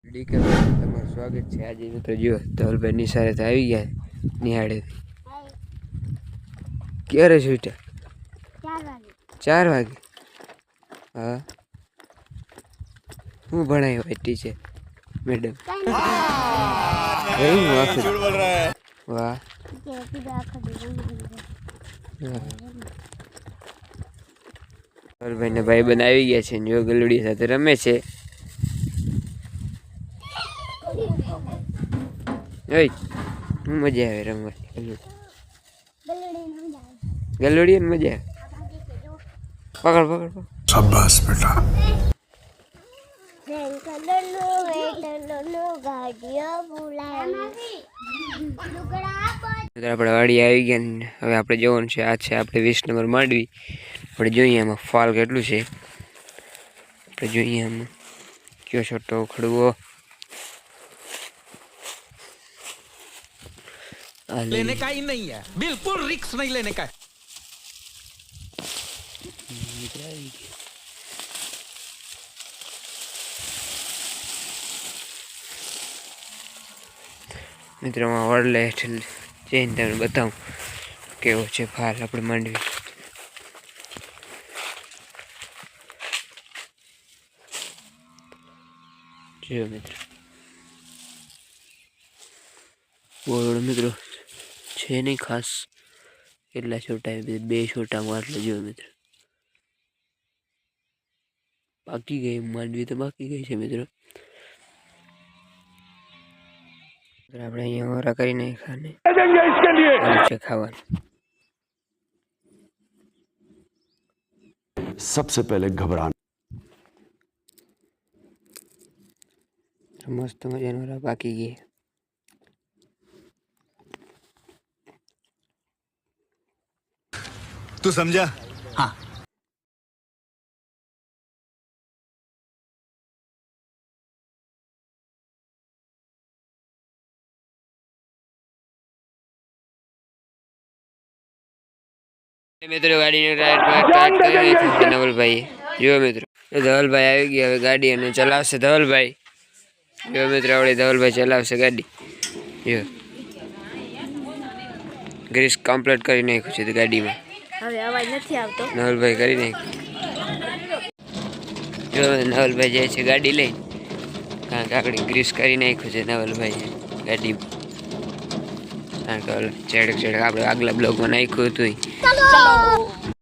Decay તમારું સ્વાગત છે. આજે મિત્રો જો ધવલભાઈ નિશાળે આવી ગયા નિહાળે. ક્યારે છૂટ્યા? 4 વાગે. હા, હું ભણાવ્યો ટીચર મેડમ? વાહ, ધવલભાઈ ને ભાઈ બંધ આવી ગયા છે. જો ગલુડી સાથે રમે છે. હું મજા આવે રમવાની. ગલુડી ને મજા આવે. પકડ પકડ પકડ. શાબાશ બેટા. આપણે વાડી આવી ગયા ને હવે આપણે જોવાનું છે. આ છે આપણે 20 નંબર માંડવી. આપણે જોઈએ એમાં ફાલ કેટલું છે. આપણે જોઈએ એમાં કયો છોટો ખડવો लेने का ही नहीं है, बिल्कुल रिस्क नहीं लेने का। મિત્રો માં વડલે હેઠળ જઈને તમને બતાવું કેવો છે ફાલ આપણે માંડવી. જો મિત્રો બોલ મિત્રો છે નહીં ખાસ, એટલા છોટા 2 છોટામાં આટલા. જો મિત્રો બાકી ગઈ માંડવી તો બાકી ગઈ છે મિત્રો. આપણે અહીંયા ઓરા કરીને ખાને છે ખાવાનું. सबसे पहले घबराना. મસ્ત મજાનો ઓરા બાકી ગઈ. तू समझा? हाँ. મિત્રો ગાડીનો ટાયર પાર્ક કરી નાખ્યો નવલભાઈ. જો મિત્રો ધવલભાઈ આવી ગયા હવે ગાડી અને ચલાવશે ધવલભાઈ. જો મિત્રો આપણે ધવલભાઈ ચલાવશે ગાડી. જો ગ્રીસ કમ્પ્લીટ કરી નાખ્યું છે ગાડીમાં. હવે અવાજ નથી આવતો. નવલભાઈ કરી નાખ્યું. જો નવલભાઈ જાય છે ગાડી લઈ, કારણ કે આગળ ગ્રીસ કરી નાખ્યું છે નવલભાઈ ગાડીમાં. કારણ કે ચેડક આપણે આગલા બ્લોકમાં નાખ્યું હતું.